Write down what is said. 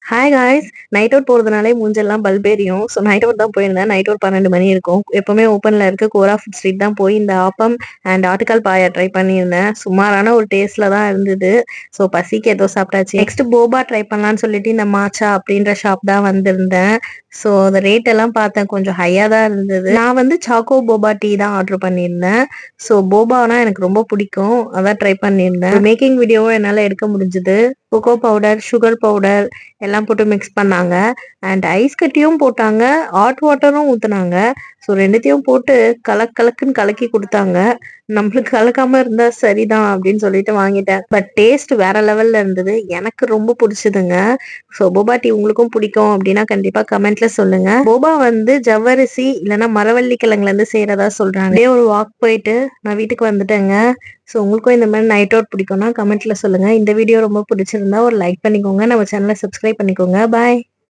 Hi guys. Night out போறதுனாலே மூஞ்செல்லாம் பல்பேரியும். ஸோ நைட் அவுட் தான் போயிருந்தேன். நைட் அவுட் 12 மணி இருக்கும். எப்பவுமே ஓப்பன்ல இருக்க கோரா ஃபுட் ஸ்ட்ரீட் தான் போய் இந்த ஆப்பம் அண்ட் ஆட்டுக்கால் பாயா ட்ரை பண்ணியிருந்தேன். சுமாரான ஒரு டேஸ்ட்ல தான் இருந்தது. ஸோ பசிக்கு ஏதோ சாப்பிட்டாச்சு. நெக்ஸ்ட் போபா ட்ரை பண்ணலாம்னு சொல்லிட்டு இந்த மாச்சா அப்படின்ற ஷாப் தான் வந்திருந்தேன். ஸோ அந்த ரேட் எல்லாம் பார்த்தேன், கொஞ்சம் ஹையா தான் இருந்தது. நான் வந்து சாக்கோ போபா டீ தான் ஆர்டர் பண்ணியிருந்தேன். ஸோ போபானா எனக்கு ரொம்ப பிடிக்கும், அதான் ட்ரை பண்ணியிருந்தேன். மேக்கிங் வீடியோவும் என்னால் எடுக்க முடிஞ்சது. கொக்கோ பவுடர், சுகர் பவுடர் எல்லாம் போட்டு மிக்ஸ் பண்ணாங்க. அண்ட் ஐஸ் கட்டியும் போட்டாங்க, ஹாட் வாட்டரும் ஊத்துனாங்க. ஸோ ரெண்டுத்தையும் போட்டு கலக்குன்னு கலக்கி கொடுத்தாங்க. நம்மளுக்கு கலக்காம இருந்தா சரிதான் அப்படின்னு சொல்லிட்டு வாங்கிட்டேன். பட் டேஸ்ட் வேற லெவல்ல இருந்தது, எனக்கு ரொம்ப பிடிச்சதுங்க. ஸோ போபா டீ உங்களுக்கும் பிடிக்கும் அப்படின்னா கண்டிப்பா கமெண்ட்ல சொல்லுங்க. போபா வந்து ஜவ்வரிசி இல்லைன்னா மரவள்ளி கிழங்குல இருந்து செய்யறதா சொல்றாங்க. அப்படியே ஒரு வாக் போயிட்டு நான் வீட்டுக்கு வந்துட்டேங்க. ஸோ உங்களுக்கும் இந்த மாதிரி நைட் அவுட் பிடிக்கும்னா கமெண்ட்ல சொல்லுங்க. இந்த வீடியோ ரொம்ப பிடிச்சிருந்தா ஒரு லைக் பண்ணிக்கோங்க, நம்ம சேனலை சப்ஸ்கிரைப் பண்ணிக்கோங்க. பாய்.